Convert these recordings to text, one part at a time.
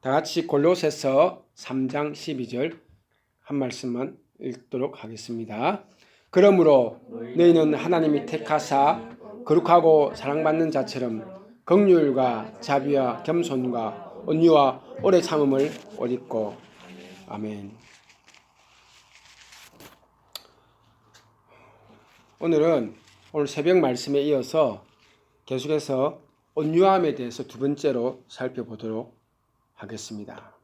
다 같이 골로새서 3장 12절 한 말씀만 읽도록 하겠습니다. 그러므로 너희는 하나님이 택하사 거룩하고 사랑받는 자처럼 긍휼과 자비와 겸손과 온유와 오래 참음을 옷 입고. 아멘. 오늘 새벽 말씀에 이어서 계속해서 온유함에 대해서 두 번째로 살펴보도록 하겠습니다.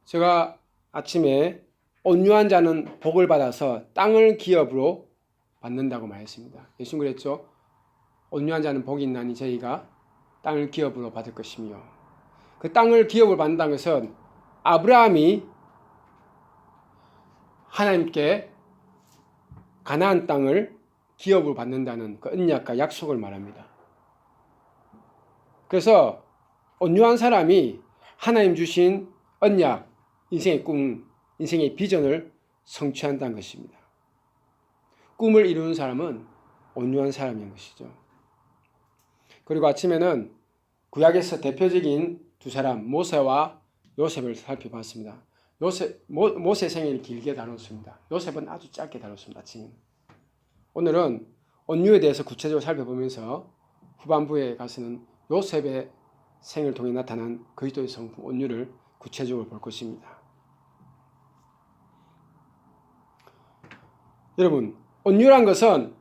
제가 아침에 온유한 자는 복을 받아서 땅을 기업으로 받는다고 말했습니다. 예수님 그랬죠. 온유한 자는 복이 있나니 저희가 땅을 기업으로 받을 것이며, 그 땅을 기업으로 받는다는 것은 아브라함이 하나님께 가나안 땅을 기업으로 받는다는 그 언약과 약속을 말합니다. 그래서 온유한 사람이 하나님 주신 언약, 인생의 꿈, 인생의 비전을 성취한다는 것입니다. 꿈을 이루는 사람은 온유한 사람인 것이죠. 그리고 아침에는 구약에서 대표적인 두 사람, 모세와 요셉을 살펴봤습니다. 모세 생애를 길게 다뤘습니다. 요셉은 아주 짧게 다뤘습니다. 아침에는. 오늘은 온유에 대해서 구체적으로 살펴보면서 후반부에 가서는 요셉의 생을 통해 나타난 그리스도의 성품 온유를 구체적으로 볼 것입니다. 여러분, 온유란 것은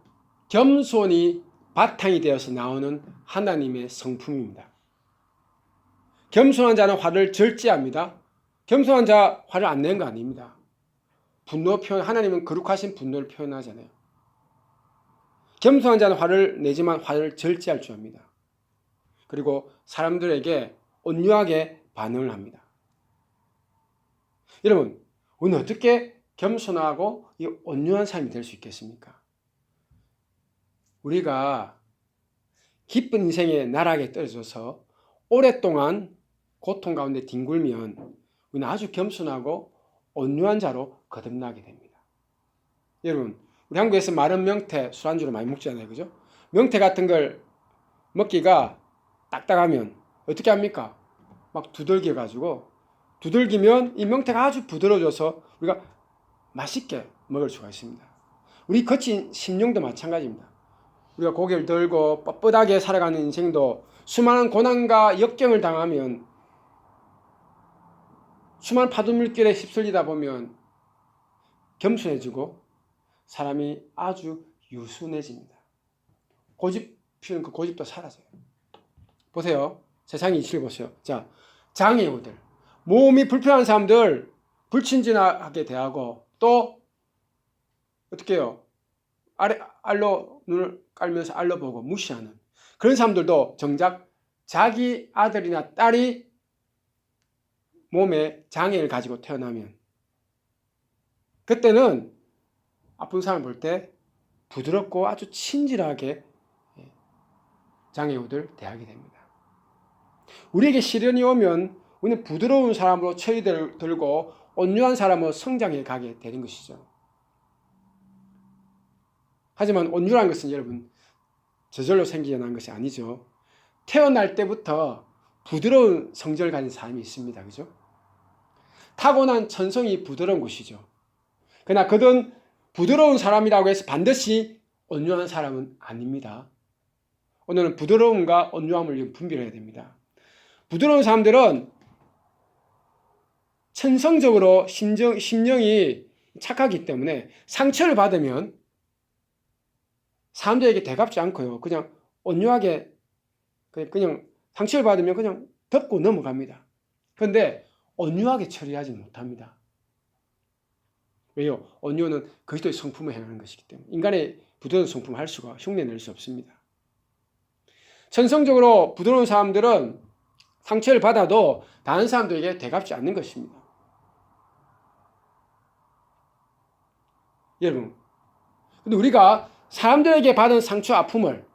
겸손이 바탕이 되어서 나오는 하나님의 성품입니다. 겸손한 자는 화를 절제합니다. 겸손한 자 화를 안 내는 거 아닙니다. 분노 표현, 하나님은 거룩하신 분노를 표현하잖아요. 겸손한 자는 화를 내지만 화를 절제할 줄 압니다. 그리고 사람들에게 온유하게 반응을 합니다. 여러분, 오늘 어떻게 겸손하고 이 온유한 삶이 될 수 있겠습니까? 우리가 기쁜 인생의 나락에 떨어져서 오랫동안 고통 가운데 뒹굴면 우리는 아주 겸손하고 온유한 자로 거듭나게 됩니다. 여러분, 우리 한국에서 마른 명태 술안주로 많이 먹잖아요. 그죠? 명태 같은 걸 먹기가 딱딱하면 어떻게 합니까? 막 두들겨가지고, 두들기면 이 명태가 아주 부드러워져서 우리가 맛있게 먹을 수가 있습니다. 우리 거친 심령도 마찬가지입니다. 우리가 고개를 들고 뻣뻣하게 살아가는 인생도 수많은 고난과 역경을 당하면, 수많은 파도물길에 휩쓸리다 보면 겸손해지고 사람이 아주 유순해집니다. 고집 피우는 그 고집도 사라져요. 보세요. 세상의 이치를 보세요. 자, 장애우들, 몸이 불편한 사람들 불친절하게 대하고, 또 어떻게 해요? 알로 눈을 깔면서 알로 보고 무시하는 그런 사람들도 정작 자기 아들이나 딸이 몸에 장애를 가지고 태어나면 그때는 아픈 사람을 볼 때 부드럽고 아주 친절하게 장애우들 대하게 됩니다. 우리에게 시련이 오면 우리는 부드러운 사람으로 처리를 들고 온유한 사람으로 성장해 가게 되는 것이죠. 하지만 온유란 것은 여러분 저절로 생겨난 것이 아니죠. 태어날 때부터 부드러운 성질을 가진 사람이 있습니다. 그죠? 타고난 천성이 부드러운 것이죠. 그러나 그든 부드러운 사람이라고 해서 반드시 온유한 사람은 아닙니다. 오늘은 부드러움과 온유함을 분별해야 됩니다. 부드러운 사람들은 천성적으로 심령이 착하기 때문에 상처를 받으면 사람들에게 대갚지 않고요. 그냥 온유하게 그냥 상처를 받으면 그냥 덮고 넘어갑니다. 그런데 온유하게 처리하지 못합니다. 왜요? 온유는 그리스도의 성품을 행하는 것이기 때문에 인간의 부드러운 성품을 할 수가 흉내낼 수 없습니다. 천성적으로 부드러운 사람들은 상처를 받아도 다른 사람들에게 대갚지 않는 것입니다. 여러분, 근데 우리가 사람들에게 받은 상처, 아픔을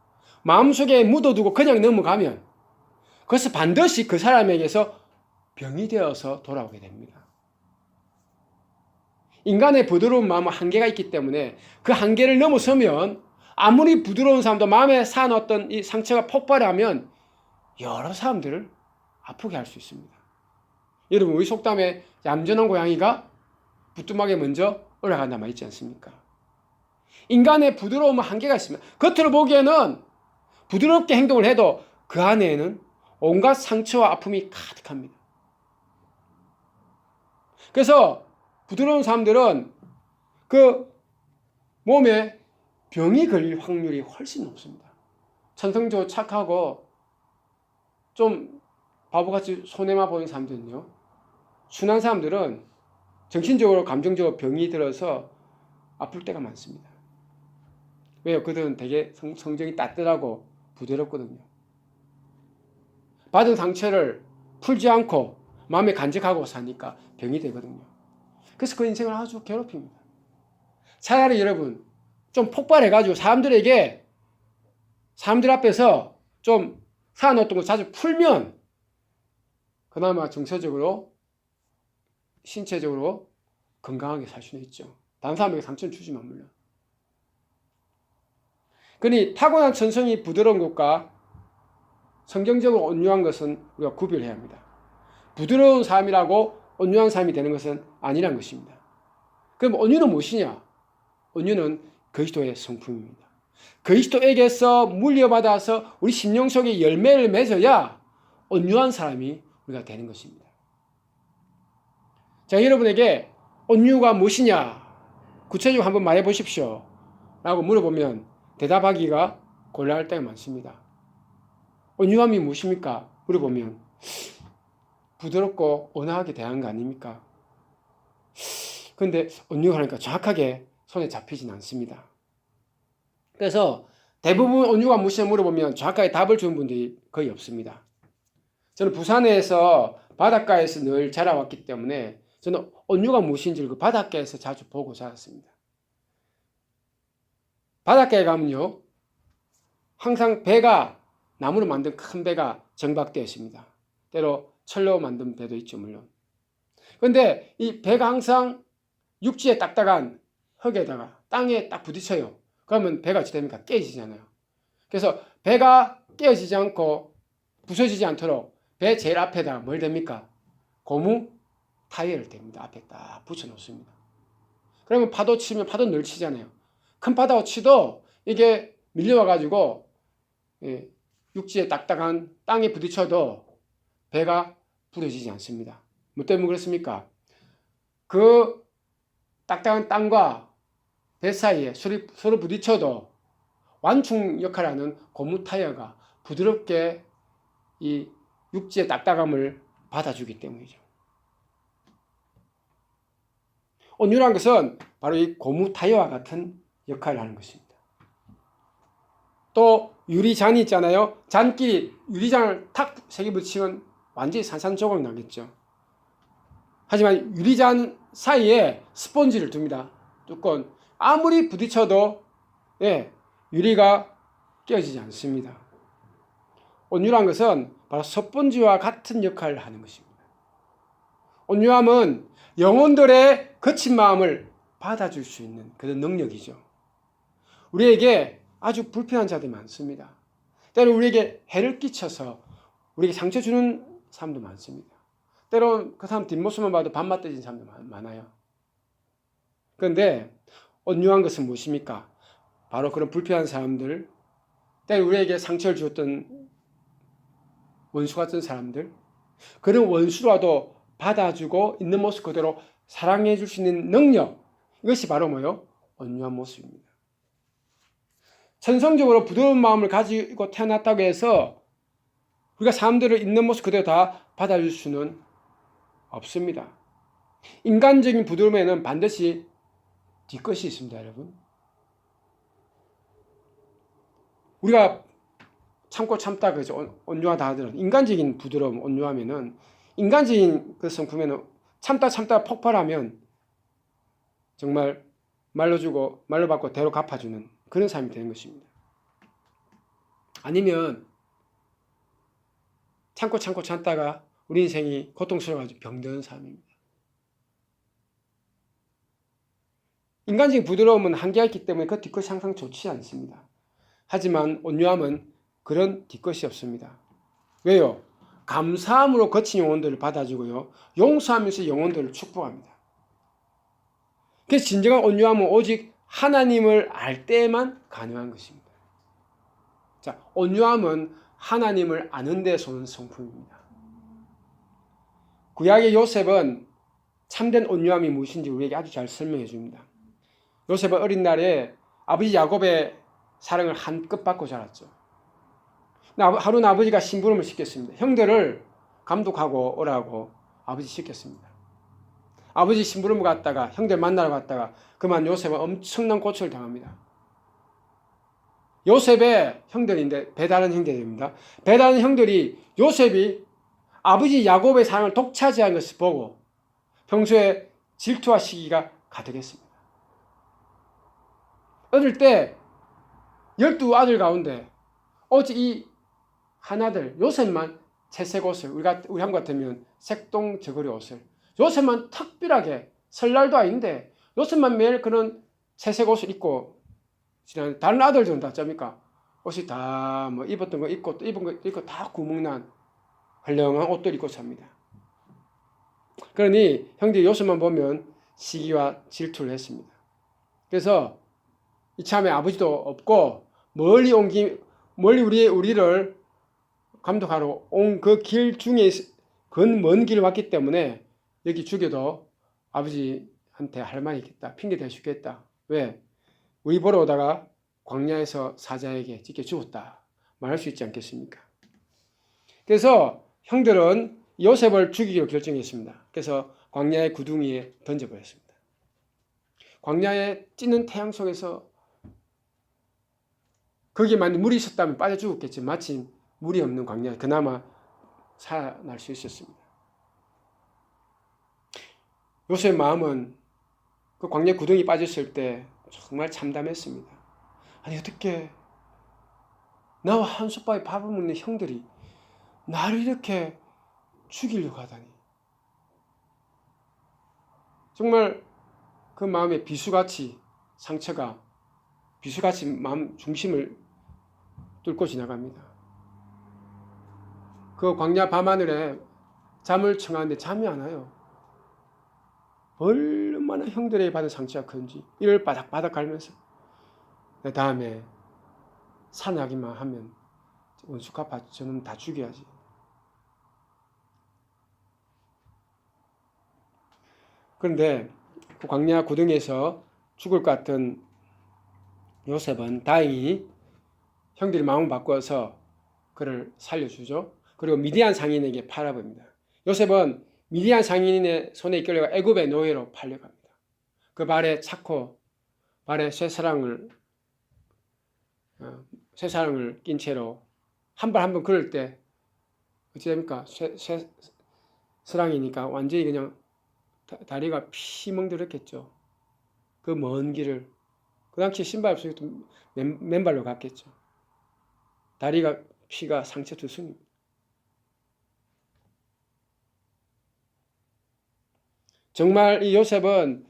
마음속에 묻어두고 그냥 넘어가면 그것은 반드시 그 사람에게서 병이 되어서 돌아오게 됩니다. 인간의 부드러운 마음은 한계가 있기 때문에 그 한계를 넘어서면 아무리 부드러운 사람도 마음에 쌓아놓았던 이 상처가 폭발하면 여러 사람들을 아프게 할 수 있습니다. 여러분, 우리 속담에 얌전한 고양이가 부뚜막에 먼저 올라간다 말 있지 않습니까? 인간의 부드러움은 한계가 있습니다. 겉으로 보기에는 부드럽게 행동을 해도 그 안에는 온갖 상처와 아픔이 가득합니다. 그래서 부드러운 사람들은 그 몸에 병이 걸릴 확률이 훨씬 높습니다. 천성적으로 착하고 좀 바보같이 손해만 보는 사람들은요, 순한 사람들은 정신적으로 감정적으로 병이 들어서 아플 때가 많습니다. 왜요? 그들은 되게 성정이 따뜻하고 부드럽거든요. 받은 상처를 풀지 않고 마음에 간직하고 사니까 병이 되거든요. 그래서 그 인생을 아주 괴롭힙니다. 차라리 여러분 좀 폭발해가지고 사람들 앞에서 좀 사놓았던 걸 자주 풀면 그나마 정서적으로 신체적으로 건강하게 살 수는 있죠. 다른 사람에게 상처를 주지만 물론. 그러니 타고난 천성이 부드러운 것과 성경적으로 온유한 것은 우리가 구별해야 합니다. 부드러운 사람이라고 온유한 사람이 되는 것은 아니란 것입니다. 그럼 온유는 무엇이냐? 온유는 그리스도의 성품입니다. 그리스도에게서 물려받아서 우리 심령 속에 열매를 맺어야 온유한 사람이 우리가 되는 것입니다. 자, 여러분에게 온유가 무엇이냐? 구체적으로 한번 말해 보십시오. 라고 물어보면 대답하기가 곤란할 때가 많습니다. 온유함이 무엇입니까? 물어보면 부드럽고 온화하게 대하는 거 아닙니까? 그런데 온유하니까 정확하게 손에 잡히진 않습니다. 그래서 대부분 온유가 무엇이냐 물어보면 정확하게 답을 주는 분들이 거의 없습니다. 저는 부산에서 바닷가에서 늘 자라왔기 때문에 저는 온유가 무엇인지를 그 바닷가에서 자주 보고 자랐습니다. 바닷가에 가면요, 항상 배가, 나무로 만든 큰 배가 정박되어 있습니다. 때로 철로 만든 배도 있죠, 물론. 그런데 이 배가 항상 육지에 딱딱한 흙에다가 땅에 딱 부딪혀요. 그러면 배가 어찌 됩니까? 깨지잖아요. 그래서 배가 깨어지지 않고 부서지지 않도록 배 제일 앞에다가 뭘 됩니까? 고무 타이어를 댑니다. 앞에 딱 붙여 놓습니다. 그러면 파도 치면 파도 늘 치잖아요. 큰 파도가 치도 이게 밀려와가지고 육지에 딱딱한 땅에 부딪혀도 배가 부러지지 않습니다. 뭐 때문에 그렇습니까? 그 딱딱한 땅과 배 사이에 서로 부딪혀도 완충 역할을 하는 고무 타이어가 부드럽게 이 육지의 딱딱함을 받아주기 때문이죠. 온유란 것은 바로 이 고무 타이어와 같은 역할을 하는 것입니다. 또 유리잔이 있잖아요. 잔끼리 유리잔을 탁 세게 붙이면 완전히 산산조각 나겠죠. 하지만 유리잔 사이에 스펀지를 둡니다. 두꺼운. 아무리 부딪혀도 유리가 깨어지지 않습니다. 온유란 것은 바로 스펀지와 같은 역할을 하는 것입니다. 온유함은 영혼들의 거친 마음을 받아줄 수 있는 그런 능력이죠. 우리에게 아주 불편한 자들이 많습니다. 때로 우리에게 해를 끼쳐서 우리에게 상처 주는 사람도 많습니다. 때로 그 사람 뒷모습만 봐도 밥맛 떨어진 사람도 많아요. 그런데 온유한 것은 무엇입니까? 바로 그런 불편한 사람들, 때로 우리에게 상처를 주었던 원수 같은 사람들, 그런 원수라도 받아주고 있는 모습 그대로 사랑해 줄 수 있는 능력, 이것이 바로 뭐요? 온유한 모습입니다. 천성적으로 부드러운 마음을 가지고 태어났다고 해서 우리가 사람들을 있는 모습 그대로 다 받아줄 수는 없습니다. 인간적인 부드러움에는 반드시 뒤끝이 있습니다, 여러분. 우리가 참고 참다 그죠? 온유하다 하더라도 인간적인 부드러움, 온유하면은 인간적인 그 성품에는 참다 폭발하면 정말 말로 주고 말로 받고 대로 갚아주는 그런 삶이 되는 것입니다. 아니면 참고 참다가 우리 인생이 고통스러워가지고 병드는 삶입니다. 인간적인 부드러움은 한계가 있기 때문에 그 뒤끝이 항상 좋지 않습니다. 하지만 온유함은 그런 뒤끝이 없습니다. 왜요? 감사함으로 거친 영혼들을 받아주고요. 용서하면서 영혼들을 축복합니다. 그래서 진정한 온유함은 오직 하나님을 알 때만 가능한 것입니다. 자, 온유함은 하나님을 아는 데서 오는 성품입니다. 구약의 요셉은 참된 온유함이 무엇인지 우리에게 아주 잘 설명해 줍니다. 요셉은 어린 날에 아버지 야곱의 사랑을 한껏 받고 자랐죠. 하루는 아버지가 심부름을 시켰습니다. 형들을 감독하고 오라고 아버지 시켰습니다. 아버지 심부름을 갔다가 형들 만나러 갔다가 그만 요셉은 엄청난 고초를 당합니다. 요셉의 형들인데 배다른 형제들입니다. 배다른 형들이 요셉이 아버지 야곱의 사랑을 독차지한 것을 보고 평소에 질투와 시기가 가득했습니다. 어릴 때 12아들 가운데 오직 이 하나들 요셉만 채색 옷을 우리 한국 같으면 색동 저고리 옷을 요셉만 특별하게 설날도 아닌데 요셉만 매일 그런 채색 옷을 입고 지난 다른 아들들은 다 짭니까? 옷이 다 뭐 입었던 거 입고 또 입은 거 입고 다 구멍난 헐렁한 옷들 입고 삽니다. 그러니 형들이 요셉만 보면 시기와 질투를 했습니다. 그래서 이참에 아버지도 없고 멀리 우리를 감독하러 온 그 길 중에 먼 길을 왔기 때문에 여기 죽여도 아버지한테 할 말이 있겠다. 핑계 댈 수 있겠다. 왜? 우리 보러 오다가 광야에서 사자에게 찢겨 죽었다. 말할 수 있지 않겠습니까? 그래서 형들은 요셉을 죽이기로 결정했습니다. 그래서 광야의 구덩이에 던져버렸습니다. 광야에 찌는 태양 속에서 거기에 만약 물이 있었다면 빠져 죽었겠지. 마침 물이 없는 광야에 그나마 살아날 수 있었습니다. 요셉의 마음은 그 광야 구덩이 빠졌을 때 정말 참담했습니다. 아니 어떻게 나와 한 솥밥에 밥을 먹는 형들이 나를 이렇게 죽이려고 하다니. 정말 그 마음에 비수같이 상처가 비수같이 마음 중심을 뚫고 지나갑니다. 그 광야 밤하늘에 잠을 청하는데 잠이 안 와요. 얼마나 형들에게 받은 상처가 큰지 이를 바닥바닥 갈면서 내 다음에 산하기만 하면 원수갚아 저는 다 죽여야지. 그런데 그 광야 구덩이에서 죽을 것 같은 요셉은 다행히 형들이 마음을 바꿔서 그를 살려주죠. 그리고 미디안 상인에게 팔아버립니다. 요셉은 미디안 상인의 손에 이끌려가 애굽의 노예로 팔려갑니다. 그 발에 차고 발에 쇠사랑을 낀 채로 한 발 한 번 걸을 때 어찌 됩니까? 쇠사랑이니까 완전히 그냥 다리가 피멍들었겠죠. 그 먼 길을 그 당시 신발 없으니까 맨발로 갔겠죠. 다리가 피가 상처 투성입니다. 정말 이 요셉은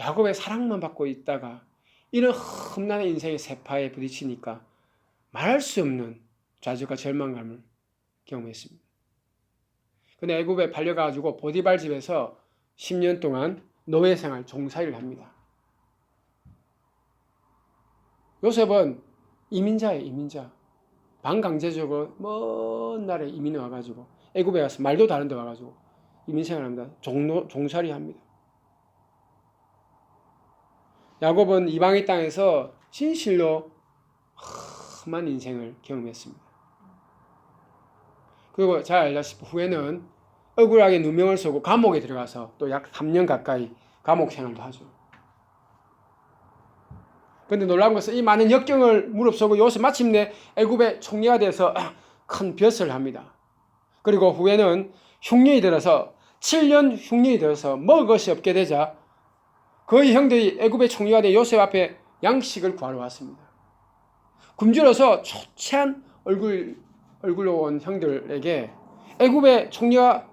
야곱의 사랑만 받고 있다가 이런 험난한 인생의 세파에 부딪히니까 말할 수 없는 좌절과 절망감을 경험했습니다. 근데 애굽에 팔려가지고 보디발 집에서 10년 동안 노예 생활 종살이를 합니다. 요셉은 이민자예요, 이민자. 반강제적으로 먼 나라에 이민해 와가지고 애굽에 가서 말도 다른 데 와가지고 이민생활합니다. 종살이 합니다. 야곱은 이방의 땅에서 진실로 험한 인생을 경험했습니다. 그리고 잘 알다시피 후에는 억울하게 누명을 쓰고 감옥에 들어가서 또 약 3년 가까이 감옥 생활도 하죠. 그런데 놀라운 것은 이 많은 역경을 무릅쓰고 요셉 마침내 애굽의 총리가 돼서 큰 벼슬을 합니다. 그리고 후에는 흉년이 들어서 7년 흉년이 들어서 먹을 것이 없게 되자 그의 형들이 애굽의 총리가 돼 요셉 앞에 양식을 구하러 왔습니다. 굶주려서 초췌한 얼굴로 온 형들에게 애굽의 총리가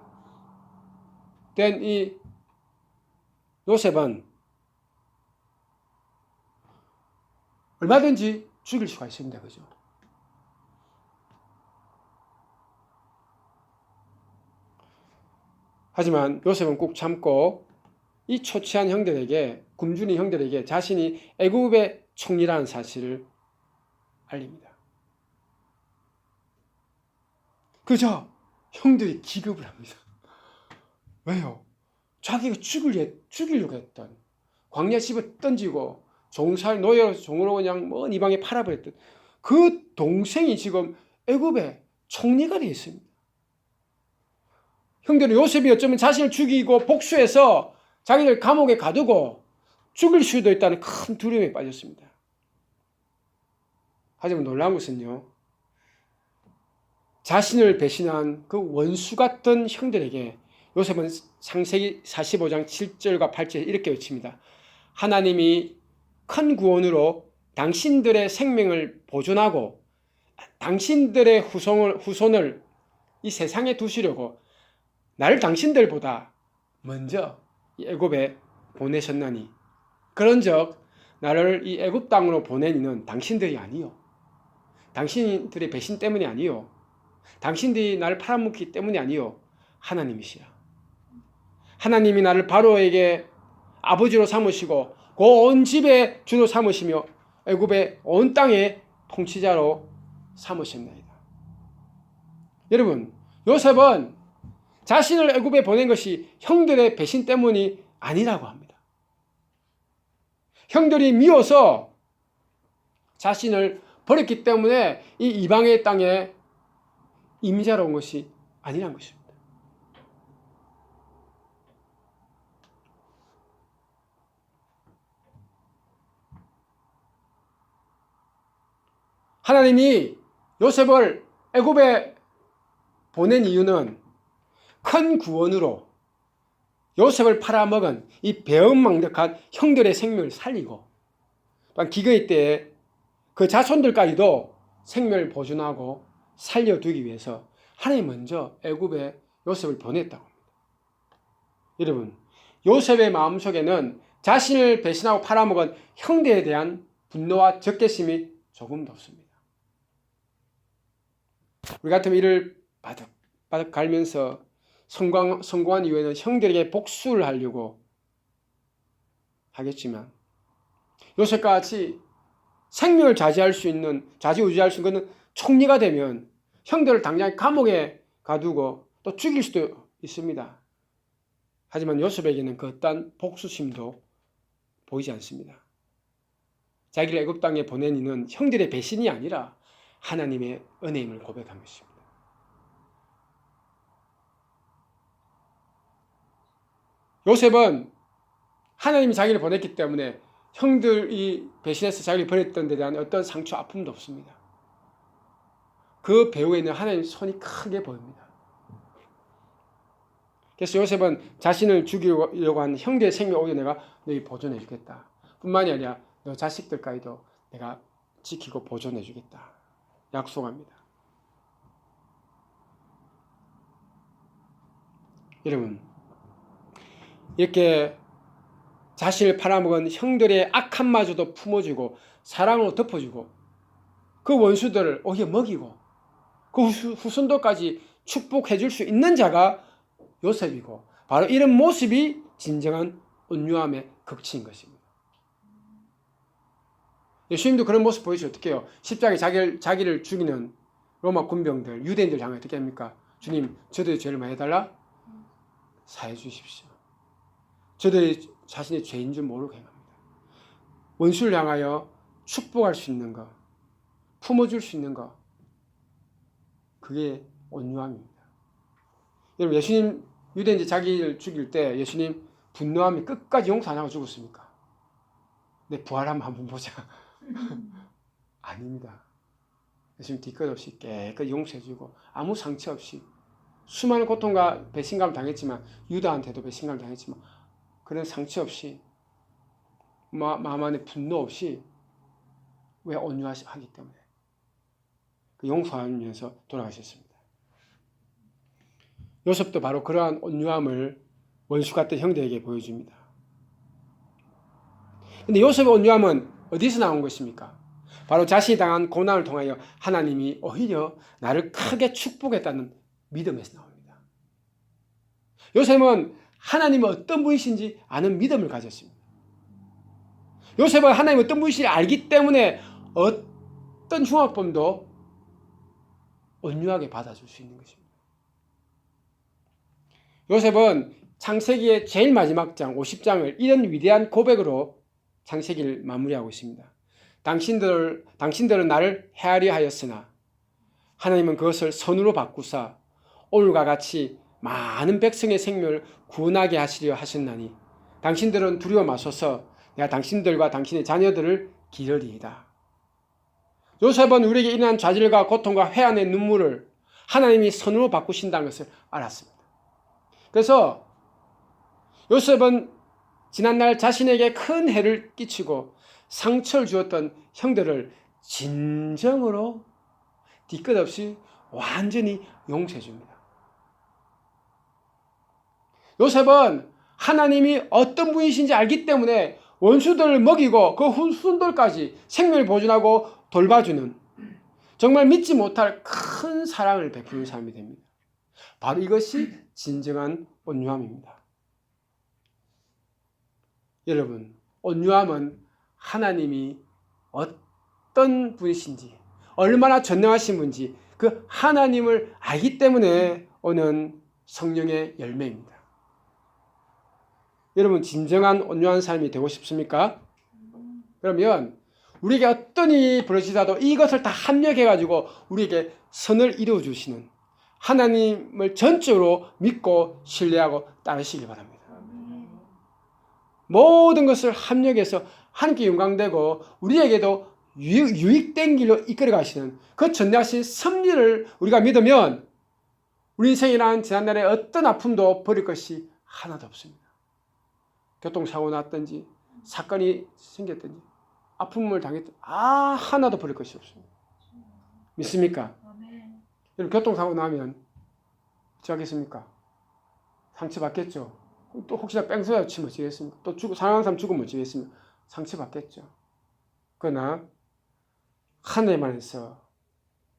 된 이 요셉은 얼마든지 죽일 수가 있습니다. 그죠? 하지만 요셉은 꾹 참고 이 초췌한 형들에게, 굶주린 형들에게 자신이 애굽의 총리라는 사실을 알립니다. 그저 형들이 기겁을 합니다. 왜요? 자기가 죽이려고 했던, 광야 집에 던지고 종살 노예로 종으로 그냥 먼 이방에 팔아버렸던 그 동생이 지금 애굽의 총리가 되어 있습니다. 형들은 요셉이 어쩌면 자신을 죽이고 복수해서 자기를 감옥에 가두고 죽일 수도 있다는 큰 두려움에 빠졌습니다. 하지만 놀라운 것은요, 자신을 배신한 그 원수 같은 형들에게 요셉은 창세기 45장 7절과 8절에 이렇게 외칩니다. 하나님이 큰 구원으로 당신들의 생명을 보존하고 당신들의 후손을 이 세상에 두시려고 나를 당신들보다 먼저 이 애굽에 보내셨나니, 그런즉 나를 이 애굽 땅으로 보낸 이는 당신들이 아니요, 당신들의 배신 때문이 아니요, 당신들이 나를 팔아먹기 때문이 아니요, 하나님이시라. 하나님이 나를 바로에게 아버지로 삼으시고 그 온 집의 주로 삼으시며 애굽의 온 땅의 통치자로 삼으셨나이다. 여러분, 요셉은 자신을 애굽에 보낸 것이 형들의 배신 때문이 아니라고 합니다. 형들이 미워서 자신을 버렸기 때문에 이 이방의 땅에 임자로 온 것이 아니란 것입니다. 하나님이 요셉을 애굽에 보낸 이유는 큰 구원으로 요셉을 팔아먹은 이 배은망덕한 형들의 생명을 살리고, 또한 기근의 때에 그 자손들까지도 생명을 보존하고 살려두기 위해서 하나님 먼저 애굽에 요셉을 보냈다고 합니다. 여러분, 요셉의 마음속에는 자신을 배신하고 팔아먹은 형제에 대한 분노와 적개심이 조금도 없습니다. 우리 같으면 이를 바득바득 갈면서 성공한 이후에는 형들에게 복수를 하려고 하겠지만, 요셉과 같이 생명을 좌지우지할 수 있는 총리가 되면 형들을 당장 감옥에 가두고 또 죽일 수도 있습니다. 하지만 요셉에게는 그 어떤 복수심도 보이지 않습니다. 자기를 애굽 땅에 보낸 이는 형들의 배신이 아니라 하나님의 은혜임을 고백한 것입니다. 요셉은 하나님이 자기를 보냈기 때문에 형들이 배신해서 자기를 버렸던 데 대한 어떤 상처, 아픔도 없습니다. 그 배후에는 하나님의 손이 크게 보입니다. 그래서 요셉은 자신을 죽이려고 한 형제의 생명을 오히려 내가 너희 보존해 주겠다. 뿐만이 아니라 너 자식들까지도 내가 지키고 보존해 주겠다. 약속합니다. 여러분, 이렇게 자신을 팔아먹은 형들의 악함마저도 품어주고 사랑으로 덮어주고 그 원수들을 오히려 먹이고 그 후손들까지 축복해 줄 수 있는 자가 요셉이고, 바로 이런 모습이 진정한 온유함의 극치인 것입니다. 예수님도 그런 모습 보이시면 어떻게 해요? 십자가에 자기를 죽이는 로마 군병들, 유대인들 향해 어떻게 합니까? 주님, 저들의 죄를 많이 해달라? 사해 주십시오. 저들이 자신의 죄인 줄 모르게 행합니다. 원수를 향하여 축복할 수 있는 것, 품어줄 수 있는 것, 그게 온유함입니다. 여러분, 예수님 유대인들 자기를 죽일 때 예수님 분노함이 끝까지 용서 안 하고 죽었습니까? 내 부활하면 한번 보자. 아닙니다. 예수님 뒤끝 없이 깨끗이 용서해주고 아무 상처 없이 수많은 고통과 배신감을 당했지만, 유다한테도 배신감을 당했지만 그런 상처 없이 마음 안에 분노 없이, 왜 온유하기 때문에 그 용서하면서 돌아가셨습니다. 요셉도 바로 그러한 온유함을 원수 같은 형들에게 보여줍니다. 근데 요셉의 온유함은 어디서 나온 것입니까? 바로 자신이 당한 고난을 통하여 하나님이 오히려 나를 크게 축복했다는 믿음에서 나옵니다. 요셉은 하나님은 어떤 분이신지 아는 믿음을 가졌습니다. 요셉은 하나님은 어떤 분이신지 알기 때문에 어떤 흉악범도 온유하게 받아줄 수 있는 것입니다. 요셉은 창세기의 제일 마지막 장 50장을 이런 위대한 고백으로 창세기를 마무리하고 있습니다. 당신들은 나를 헤아려 하였으나 하나님은 그것을 선으로 바꾸사 오늘과 같이 많은 백성의 생명을 구원하게 하시려 하셨나니 당신들은 두려워 마소서 내가 당신들과 당신의 자녀들을 기르리이다. 요셉은 우리에게 일어난 좌절과 고통과 회한의 눈물을 하나님이 선으로 바꾸신다는 것을 알았습니다. 그래서 요셉은 지난날 자신에게 큰 해를 끼치고 상처를 주었던 형들을 진정으로 뒤끝 없이 완전히 용서해 줍니다. 요셉은 하나님이 어떤 분이신지 알기 때문에 원수들을 먹이고 그 후손들까지 생명을 보존하고 돌봐주는 정말 믿지 못할 큰 사랑을 베푸는 사람이 됩니다. 바로 이것이 진정한 온유함입니다. 여러분, 온유함은 하나님이 어떤 분이신지 얼마나 전능하신 분인지 그 하나님을 알기 때문에 오는 성령의 열매입니다. 여러분, 진정한 온유한 삶이 되고 싶습니까? 그러면 우리에게 어떤 일이 벌어지더라도 이것을 다 합력해가지고 우리에게 선을 이루어주시는 하나님을 전적으로 믿고 신뢰하고 따르시기 바랍니다. 모든 것을 합력해서 하나님께 영광되고 우리에게도 유익된 길로 이끌어 가시는 그 전능하신 섭리를 우리가 믿으면 우리 인생이란 지난날에 어떤 아픔도 버릴 것이 하나도 없습니다. 교통사고 났든지 사건이 생겼든지 아픔을 당했든지 하나도 버릴 것이 없습니다. 믿습니까? 여러분, 교통사고 나면 어쩌겠습니까? 상처받겠죠. 또 혹시나 뺑소니 치면 어쩌겠습니까? 또 사랑하는 사람 죽으면 어쩌겠습니까? 상처받겠죠. 그러나 하나님 안에서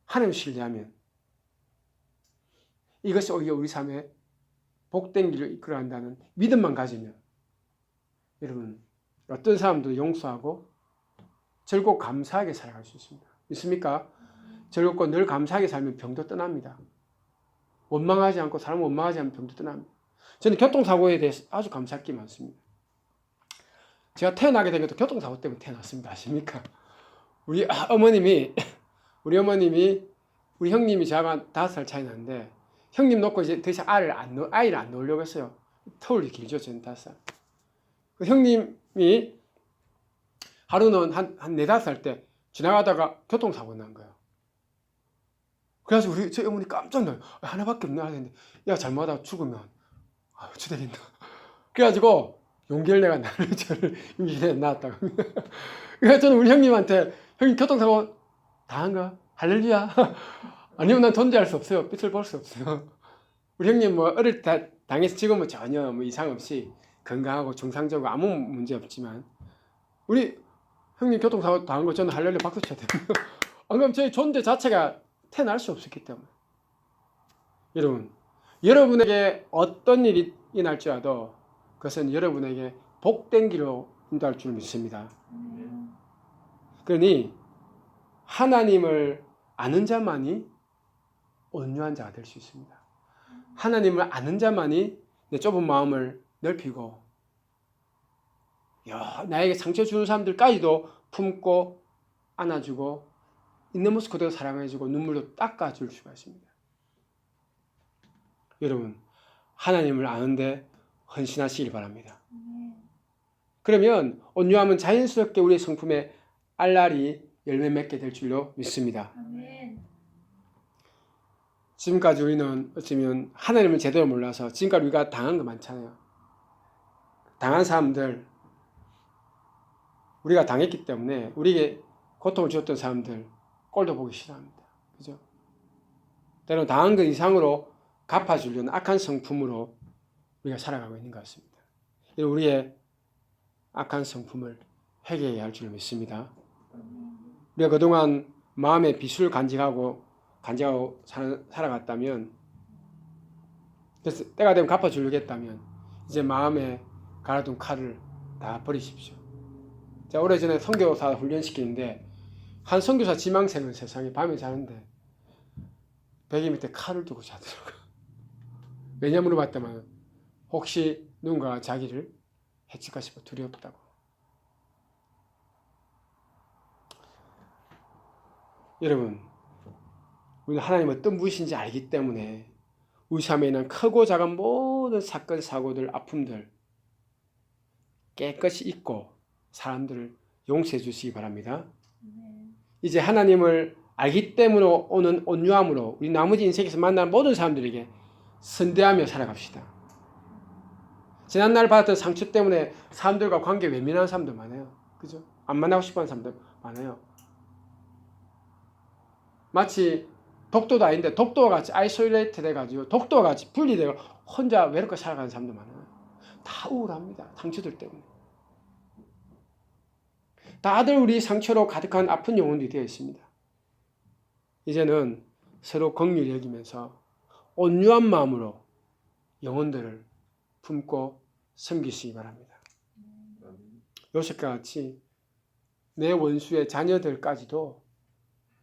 하나님을 신뢰하면 이것이 오히려 우리 삶에 복된 길을 이끌어간다는 믿음만 가지면 여러분, 어떤 사람도 용서하고 즐겁고 감사하게 살아갈 수 있습니다. 믿습니까? 즐겁고 늘 감사하게 살면 병도 떠납니다. 원망하지 않고 사람을 원망하지 않으면 병도 떠납니다. 저는 교통사고에 대해서 아주 감사할 게 많습니다. 제가 태어나게 된 것도 교통사고 때문에 태어났습니다. 아십니까? 우리 어머님이 우리 형님이 저하고 5살 차이 나는데 형님 놓고 이제 더 이상 아이를 안 놓으려고 했어요. 터울이 길죠. 저는 5살. 그 형님이 하루는 한 4-5살 때 지나가다가 교통사고 난 거예요. 그래서 저희 어머니 깜짝 놀라요. 하나밖에 없나 하는데 야, 잘못하다 죽으면 어찌 되겠나. 그래가지고 용기를 내가 저를 용기를 낳았다고. 그래서 저는 우리 형님한테 형님 교통사고 당한가? 할렐루야. 아니면 난 존재할 수 없어요. 빛을 볼 수 없어요. 우리 형님 어릴 때 당해서 지금은 전혀 이상 없이 건강하고 정상적으로 아무 문제 없지만 우리 형님 교통사고 당한 거 저는 할렐루야 박수 쳐야 됩니다. 안 그러면 저희 존재 자체가 태어날 수 없었기 때문에. 여러분에게 어떤 일이 일어날지라도 그것은 여러분에게 복된 길로 인도할 줄 믿습니다. 그러니 하나님을 아는 자만이 온유한 자가 될 수 있습니다. 하나님을 아는 자만이 내 좁은 마음을 넓히고 나에게 상처 주는 사람들까지도 품고 안아주고 있는 모습 그대로 사랑해주고 눈물로 닦아줄 수가 있습니다. 여러분, 하나님을 아는데 헌신하시길 바랍니다. 그러면 온유함은 자연스럽게 우리의 성품에 알알이 열매 맺게 될 줄로 믿습니다. 지금까지 우리는 어쩌면 하나님을 제대로 몰라서 지금까지 우리가 당한 거 많잖아요. 당한 사람들, 우리가 당했기 때문에 우리에게 고통을 주었던 사람들 꼴도 보기 싫어합니다. 그죠? 때로는 당한 것 이상으로 갚아주려는 악한 성품으로 우리가 살아가고 있는 것 같습니다. 우리의 악한 성품을 회개해야 할 줄 믿습니다. 우리가 그동안 마음의 비수를 간직하고 살아갔다면 그래서 때가 되면 갚아주겠다면 이제 마음에 갈아둔 칼을 다 버리십시오. 제가 오래전에 선교사 훈련시키는데 한 선교사 지망생은 세상에 밤에 자는데 베개 밑에 칼을 두고 자더라고요. 왜냐 물어봤더만 혹시 누군가 자기를 해칠까 싶어 두렵다고. 여러분, 우리는 하나님 어떤 분이신지 알기 때문에 우리 삶에 있는 크고 작은 모든 사건, 사고들, 아픔들 깨끗이 잊고 사람들을 용서해 주시기 바랍니다. 이제 하나님을 알기 때문에 오는 온유함으로 우리 나머지 인생에서 만나는 모든 사람들에게 선대하며 살아갑시다. 지난날 받았던 상처 때문에 사람들과 관계 외면하는 사람도 많아요. 그죠? 안 만나고 싶어하는 사람도 많아요. 마치 독도도 아닌데 독도와 같이 아이솔레이트 돼가지고 독도와 같이 분리되고 혼자 외롭게 살아가는 사람도 많아요. 다 우울합니다. 상처들 때문에. 다들 우리 상처로 가득한 아픈 영혼들이 되어 있습니다. 이제는 서로 긍휼히 여기면서 온유한 마음으로 영혼들을 품고 섬기시기 바랍니다. 요셉과 같이 내 원수의 자녀들까지도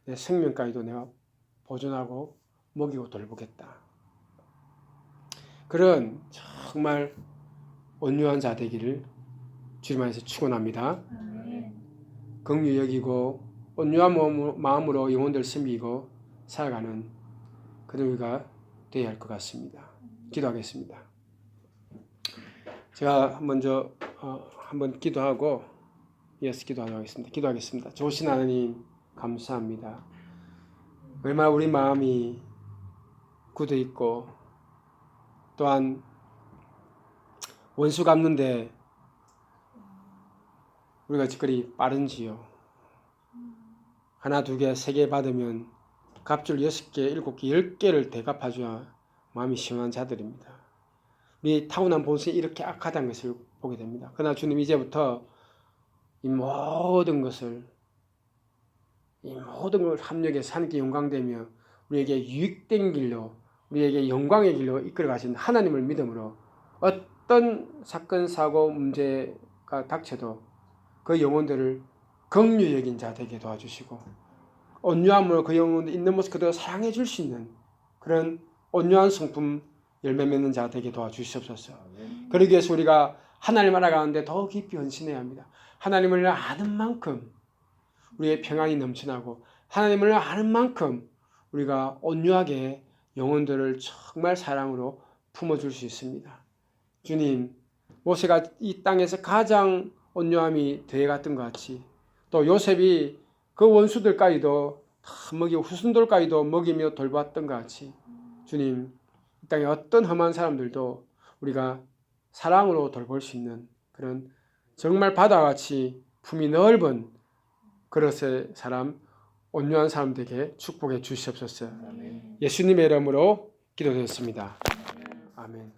내 생명까지도 내가 보존하고 먹이고 돌보겠다. 그런 정말 온유한 자 되기를 주님 안에서 축원합니다. 긍휼히 여기고 온유한 마음으로 영혼들 섬기고 살아가는 그런 우리가 되어야 할 것 같습니다. 기도하겠습니다. 제가 먼저 한번 기도하고 이어서 기도하겠습니다. 좋으신 하나님 감사합니다. 얼마나 우리 마음이 굳어 있고 또한 원수 갚는데 우리가 그리 빠른지요. 하나, 두 개, 세 개 받으면 값줄 6개, 7개, 10개를 대갚아줘야 마음이 시원한 자들입니다. 우리 타고난 본성이 이렇게 악하다는 것을 보게 됩니다. 그러나 주님 이제부터 이 모든 것을 합력해서 하나님께 영광되며 우리에게 유익된 길로 우리에게 영광의 길로 이끌어 가신 하나님을 믿음으로 어떤 사건, 사고, 문제가 닥쳐도 그 영혼들을 긍휼히 여긴 자 되게 도와주시고 온유함으로 그 영혼들 있는 모습 그대로 사랑해 줄 수 있는 그런 온유한 성품 열매 맺는 자 되게 도와주시옵소서. 그러기 위해서 우리가 하나님 알아가는데 더 깊이 헌신해야 합니다. 하나님을 아는 만큼 우리의 평안이 넘쳐나고 하나님을 아는 만큼 우리가 온유하게 영혼들을 정말 사랑으로 품어줄 수 있습니다. 주님, 모세가 이 땅에서 가장 온유함이 되어갔던 것 같이 또 요셉이 그 원수들까지도 다 먹이고 후손들까지도 먹이며 돌봤던 것 같이 주님, 이 땅에 어떤 험한 사람들도 우리가 사랑으로 돌볼 수 있는 그런 정말 바다같이 품이 넓은 그릇의 사람, 온유한 사람들에게 축복해 주시옵소서. 예수님의 이름으로 기도드렸습니다. 아멘.